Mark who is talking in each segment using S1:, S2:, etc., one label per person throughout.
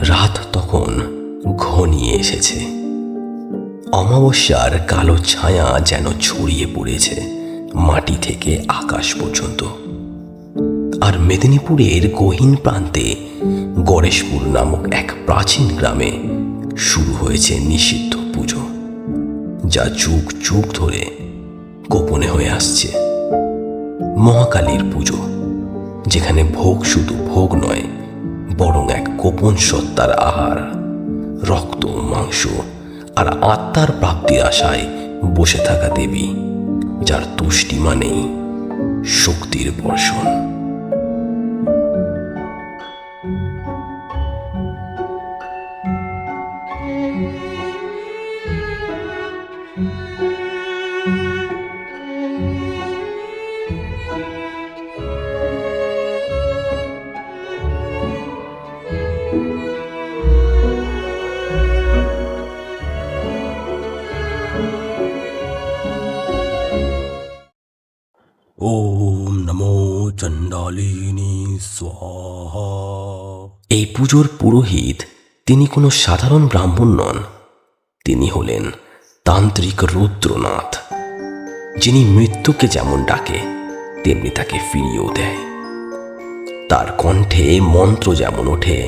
S1: রাত তখন ঘনিয়ে এসেছে। অমাবস্যার কালো ছায়া যেন ছড়িয়ে পড়েছে মাটি থেকে আকাশ পর্যন্ত। আর মেদিনীপুরের গহীন প্রান্তে গণেশপুর নামক এক প্রাচীন গ্রামে শুরু হয়েছে নিষিদ্ধ পুজো, যা যুগ যুগ ধরে গোপনে হয়ে আসছে। মহাকালীর পুজো, যেখানে ভোগ শুধু ভোগ নয়, বরং এক গোপন সত্তার আহার। রক্ত, মাংস আর আত্মার প্রাপ্তির আশায় বসে থাকা দেবী, যার তুষ্টি মানেই শক্তির বর্ষণ।
S2: ওম নমো চণ্ডালিনী স্বাহা।
S1: এই পুজোর পুরোহিত তিনি কোনো সাধারণ ব্রাহ্মণ নন। তিনি হলেন তান্ত্রিক রুদ্রনাথ, যিনি মৃত্যুকে যেমন ডাকে তেমনি তাকে ফিরিয়েও দেয়। তার কণ্ঠে মন্ত্র যেমন ওঠে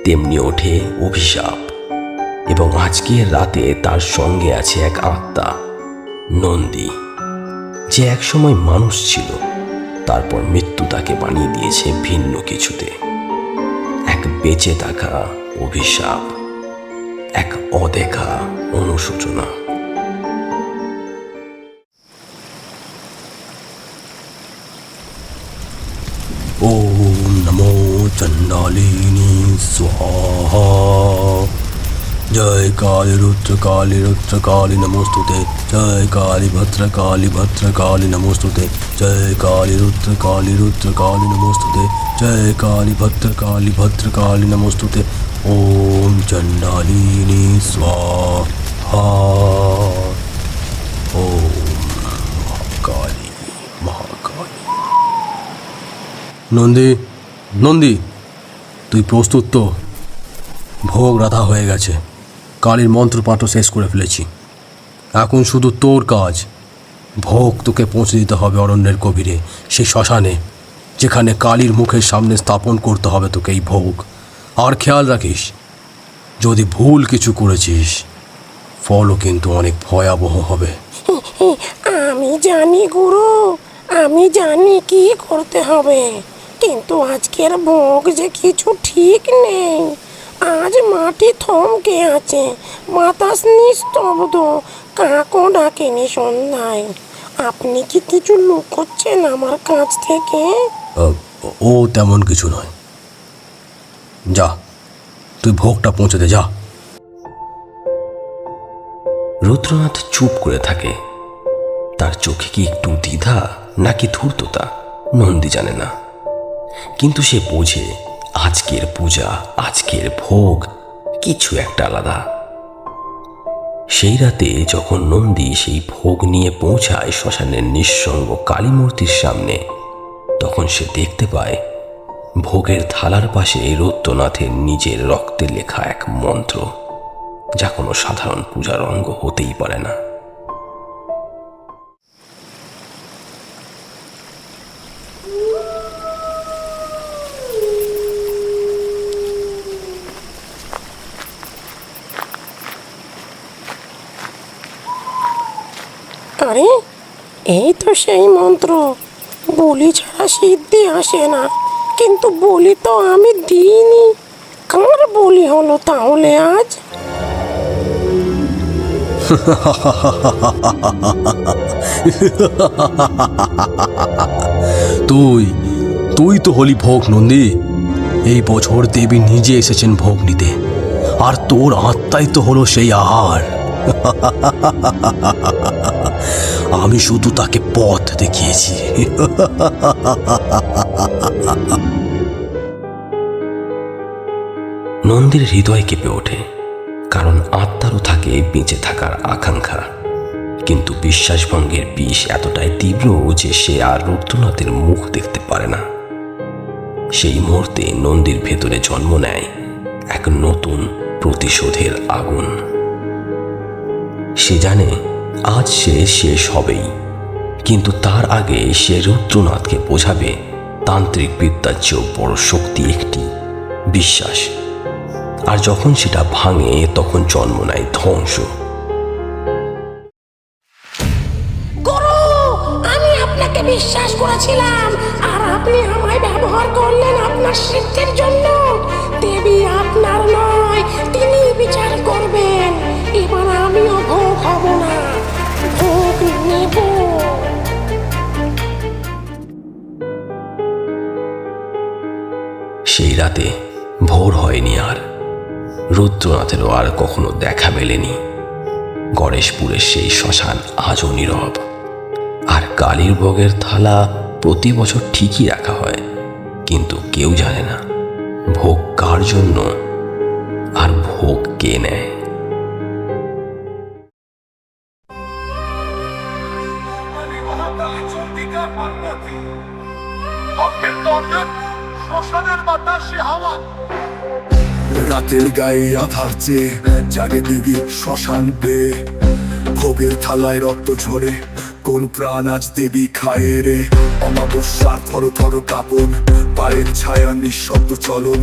S1: তেমনি ওঠে অভিশাপ। এবং আজকের রাতে তার সঙ্গে আছে এক আত্মা, নন্দী, যে একসময় মানুষ ছিল, তারপর মৃত্যু তাকে বানিয়ে দিয়েছে ভিন্ন কিছুতে। এক বেঁচে থাকা অভিশাপ, এক অদেখা অনুশোচনা।
S2: ওম নমো চণ্ডালিনী স্বাহা। জয় কালী রুদ্র কালী নমস্তুতে। জয় কালী ভদ্রকালী নমস্তুতে। জয় কালী রুদ্র কালী নমস্তুতে। জয় কালী ভদ্রকালী নমস্তুতে। ওম চণ্ডালিনী স্বাহা। ওম মহাকালী মহাকালী। নন্দী, তুই প্রস্তুত তো? ভোগ রাধা হয়ে গেছে, কালীর মন্ত্রপাঠও শেষ করে ফেলেছি। এখন শুধু তোর কাজ, ভোগ তোকে পৌঁছে দিতে হবে অরণ্যের গভীরে, সেই শ্মশানে, যেখানে কালীর মুখের সামনে স্থাপন করতে হবে তোকে এই ভোগ। আর খেয়াল রাখিস, যদি ভুল কিছু করেছিস, ফলও কিন্তু অনেক ভয়াবহ হবে।
S3: আমি জানি গুরু, আমি জানি কি করতে হবে, কিন্তু আজকের ভোগ যে কিছু ঠিক নেই। আজ মাটি থমকে আছে, বাতাস নিস্তব্ধ, কাকও ডাকেনি সন্ধ্যায়। আপনি কি কিছু লুকোচ্ছেন আমার কাছ থেকে?
S2: ও তেমন কিছু নয়। যা, তুই ভোগটা পৌঁছে দে, যা।
S1: রুদ্রনাথ চুপ করে থাকে। তার চোখে কি একটু দ্বিধা নাকি ধূর্ততা, নন্দী জানে না। কিন্তু সে বোঝে আজকের পূজা, আজকের ভোগ কিছু একটা আলাদা। সেই রাতে যখন নন্দী সেই ভোগ নিয়ে পৌঁছায় শ্মশানের নিঃসঙ্গ কালী মূর্তির সামনে, তখন সে দেখতে পায় ভোগের থালার পাশে রুদ্রনাথের নিজের রক্তে লেখা এক মন্ত্র, যা কোনো সাধারণ পূজার অঙ্গ হতেই পারে না।
S3: আরে, এই তো সেই মন্ত্র। বলি ছাড়া সিদ্ধি আসে না, কিন্তু বলি তো আমি দিইনি। কার বলি হলো তাহলে আজ?
S2: তুই তো হলি ভোগ, নন্দী। এই বছর দেবী নিজে এসেছেন ভোগ নিতে, আর তোর আত্মাই তো হলো সেই আহার। আমি শুধু তাকে পথ দেখিয়েছি।
S1: নন্দীর হৃদয় কেঁপে ওঠে, কারণ আত্মারও থাকে বেঁচে থাকার আকাঙ্ক্ষা। কিন্তু বিশ্বাসভঙ্গের বিষ এতটাই তীব্র যে সে আর রুদ্রনাথের মুখ দেখতে পারে না। সেই মুহূর্তে নন্দীর ভেতরে জন্ম নেয় এক এক নতুন প্রতিশোধের আগুন। সে জানে আজ সে শেষ হবেই, কিন্তু তার আগে সে রুদ্রনাথকে বোঝাবে তান্ত্রিক বিদ্যার চেয়েও বড় শক্তি একটি বিশ্বাস, আর যখন সেটা ভাঙে তখন জন্ম নেয় ধ্বংস।
S3: গুরু, আমি আপনাকে বিশ্বাস করেছিলাম, আর আপনি আমায় ব্যবহার করলেন আপনার সিদ্ধির জন্য। দেবী আপনার নয়, তিনি বিচার করবেন। এবার আমিও ভোগ হব না, ভোগ নেব।
S1: সেই রাতে ভোর হয়নি, আর রুদ্রনাথেরও আর কখনো দেখা মেলেনি। গণেশপুরের সেই শ্মশান আজও নীরব, আর কালীর ভোগের থালা প্রতি বছর ঠিকই রাখা হয়, কিন্তু কেউ জানে না ভোগ কার জন্য আর ভোগ কে নেয়।
S4: রাতের গায়ে আধার চেয়ে জাগে দেবী শ্মশান বেয়ে, ভোগের থালায় রক্ত ঝরে কোন প্রাণ আজ দেবী খায়ে রে। অমাবস্যার থর থর কাপন, পায়ের ছায়া নিঃশব্দ চলন,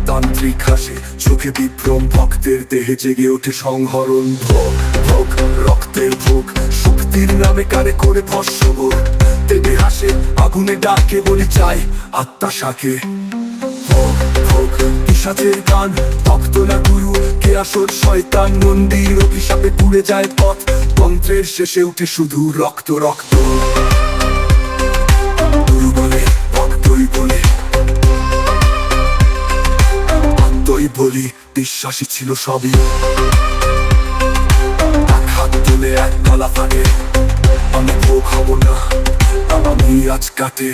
S4: তান্ত্রিক হাসে চোখে বিভ্রম, ভক্তের দেহে জেগে ওঠে সংহরণ। ভোগ ভোগ রক্তের ভোগ, শক্তির নামে কানে করে ভস্ম। দেবী হাসে আগুনে ডাকে, বলি চাই আত্মা শাখে। ভোগ ভোগ পিশাচের গান, ভক্ত না গুরু, কে আসল শয়তান। মন্দির অভিশাপে পুড়ে যায় পথ, তন্ত্রের শেষে উঠে শুধু রক্ত রক্ত। গুরু বলে ভক্তই বলে, ভক্তই বলি, বিশ্বাসী ছিল সবই। এক হাত তুলে এক গলা ফাঁকে, আমি ভোগ হব না, আমি আজ কাটে।